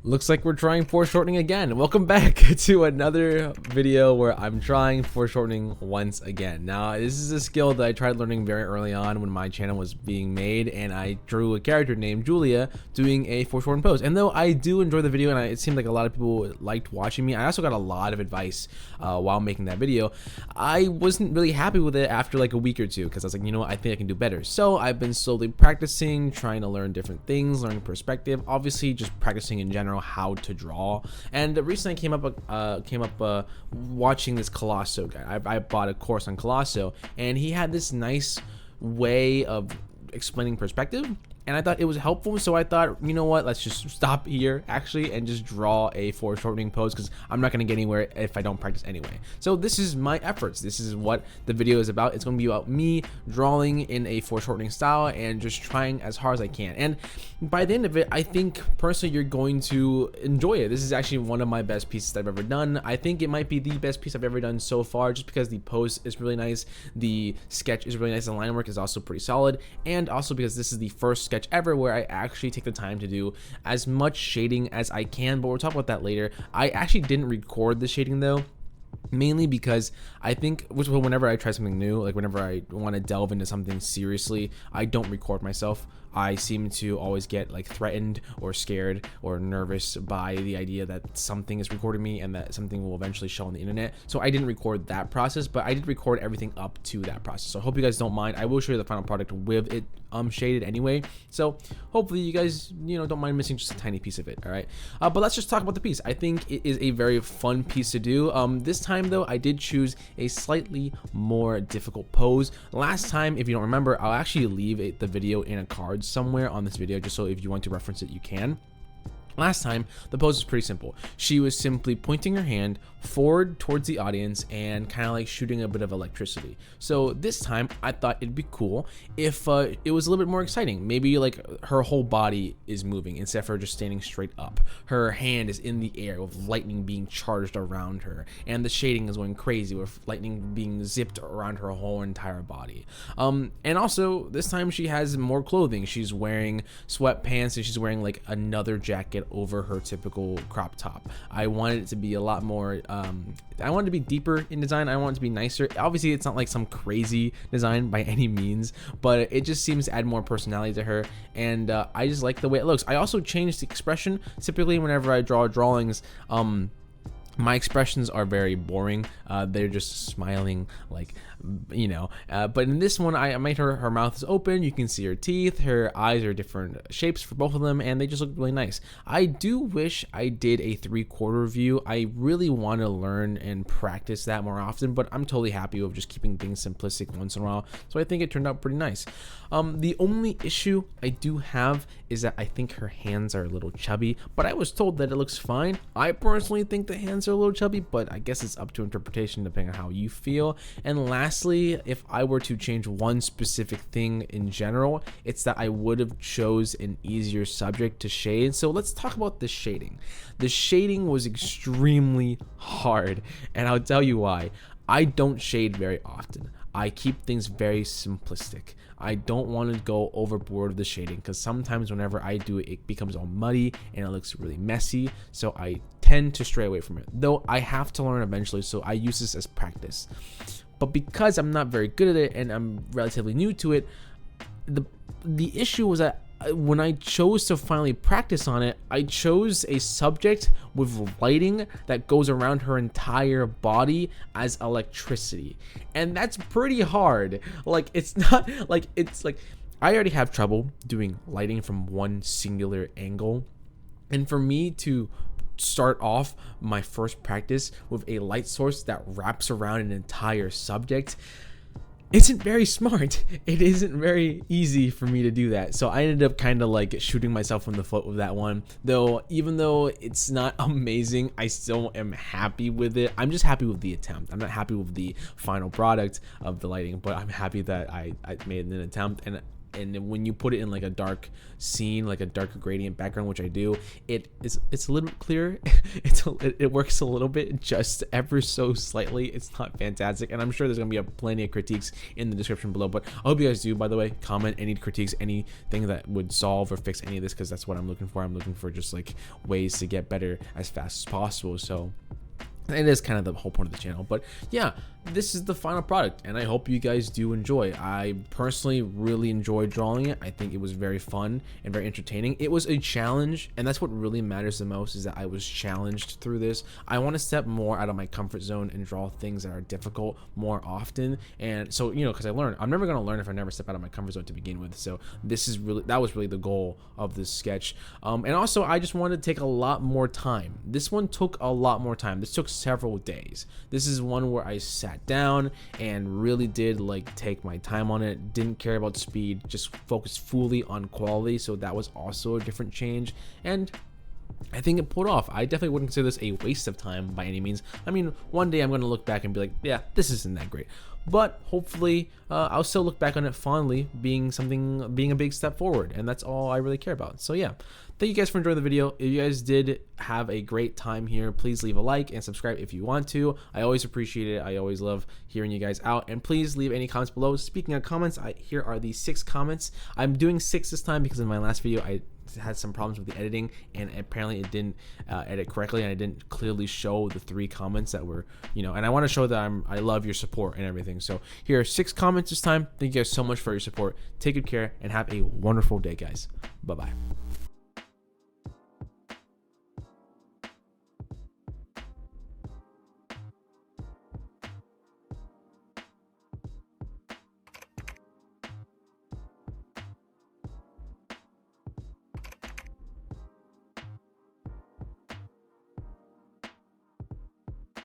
Looks like we're trying foreshortening again. Welcome back to another video where I'm trying foreshortening once again. Now, this is a skill that I tried learning very early on when my channel was being made, and I drew a character named Julia doing a foreshortened pose. And though I do enjoy the video, and it seemed like a lot of people liked watching me, I also got a lot of advice while making that video. I wasn't really happy with it after like a week or two, because I was like, you know what, I think I can do better. So I've been slowly practicing, trying to learn different things, learning perspective, obviously just practicing in general how to draw. And recently I came up watching this Colosso guy. I bought a course on Colosso, and he had this nice way of explaining perspective, and I thought it was helpful. So I thought, you know what, let's just stop here actually and just draw a foreshortening pose, because I'm not going to get anywhere if I don't practice anyway. So this is my efforts. This is what the video is about. It's going to be about me drawing in a foreshortening style and just trying as hard as I can. And by the end of it, I think personally you're going to enjoy it. This is actually one of my best pieces I've ever done. I think it might be the best piece I've ever done so far, just because the pose is really nice, the sketch is really nice, the line work is also pretty solid, and also because this is the first sketch ever where I actually take the time to do as much shading as I can. But we'll talk about that later. I actually didn't record the shading though, mainly because I think whenever I try something new, like whenever I want to delve into something seriously, I don't record myself. I seem to always get like threatened or scared or nervous by the idea that something is recording me and that something will eventually show on the internet. So I didn't record that process, but I did record everything up to that process. So I hope you guys don't mind. I will show you the final product with it shaded anyway. So hopefully you guys, don't mind missing just a tiny piece of it. All right. But let's just talk about the piece. I think it is a very fun piece to do. This time though, I did choose a slightly more difficult pose. Last time, if you don't remember, I'll actually leave the video in a card somewhere on this video, just so if you want to reference it, you can. Last time, the pose was pretty simple. She was simply pointing her hand forward towards the audience and kind of like shooting a bit of electricity. So this time, I thought it'd be cool if it was a little bit more exciting. Maybe like her whole body is moving instead of her just standing straight up. Her hand is in the air with lightning being charged around her, and the shading is going crazy with lightning being zipped around her whole entire body. And also, this time she has more clothing. She's wearing sweatpants, and she's wearing like another jacket over her typical crop top. I wanted it to be a lot more I wanted to be deeper in design. I want it to be nicer. Obviously it's not like some crazy design by any means, but it just seems to add more personality to her, and I just like the way it looks. I also changed the expression. Typically whenever I draw drawings, my expressions are very boring. They're just smiling, like, but in this one, I made her mouth is open. You can see her teeth. Her eyes are different shapes for both of them, and they just look really nice. I do wish I did a 3/4 view. I really want to learn and practice that more often, but I'm totally happy with just keeping things simplistic once in a while. So I think it turned out pretty nice. The only issue I do have is that I think her hands are a little chubby, but I was told that it looks fine. I personally think the hands are a little chubby, but I guess it's up to interpretation depending on how you feel. And lastly, if I were to change one specific thing in general, it's that I would have chose an easier subject to shade. So let's talk about the shading. The shading was extremely hard, and I'll tell you why. I don't shade very often. I keep things very simplistic. I don't want to go overboard with the shading, because sometimes whenever I do it, it becomes all muddy and it looks really messy. So I tend to stray away from it, though I have to learn eventually. So I use this as practice. But because I'm not very good at it and I'm relatively new to it, the issue was that when I chose to finally practice on it, I chose a subject with lighting that goes around her entire body as electricity. And that's pretty hard. Like, it's not like, it's like, I already have trouble doing lighting from one singular angle. And for me to start off my first practice with a light source that wraps around an entire subject isn't very smart. It isn't very easy for me to do that. So I ended up kind of like shooting myself in the foot with that one. Though, even though it's not amazing, I still am happy with it. I'm just happy with the attempt. I'm not happy with the final product of the lighting, but I'm happy that I made an attempt. And and then when you put it in like a dark scene, like a darker gradient background, which I do, it's a little bit clearer. It works a little bit, just ever so slightly. It's not fantastic, and I'm sure there's gonna be plenty of critiques in the description below, but I hope you guys do, by the way, comment any critiques, anything that would solve or fix any of this, because that's what I'm looking for. I'm looking for just like ways to get better as fast as possible. So it is kind of the whole point of the channel. But yeah, this is the final product, and I hope you guys do enjoy. I personally really enjoyed drawing it. I think it was very fun and very entertaining. It was a challenge, and that's what really matters the most, is that I was challenged through this. I want to step more out of my comfort zone and draw things that are difficult more often. And so, you know, because I'm never going to learn if I never step out of my comfort zone to begin with. So that was really the goal of this sketch. And also, I just wanted to take a lot more time. This one took a lot more time. This took several days. This is one where I sat down and really did like take my time on it, didn't care about speed, just focused fully on quality. So that was also a different change, and I think it pulled off. I definitely wouldn't consider this a waste of time by any means. I mean, one day I'm going to look back and be like, yeah, this isn't that great. But hopefully, I'll still look back on it fondly, being a big step forward, and that's all I really care about. So yeah, thank you guys for enjoying the video. If you guys did have a great time here, please leave a like and subscribe if you want to. I always appreciate it. I always love hearing you guys out, and please leave any comments below. Speaking of comments, here are the 6 comments. I'm doing 6 this time because in my last video I had some problems with the editing, and apparently it didn't edit correctly, and I didn't clearly show the 3 comments that were, you know, and I want to show that I love your support and everything. So here are 6 comments this time. Thank you guys so much for your support. Take good care and have a wonderful day, guys. Bye bye.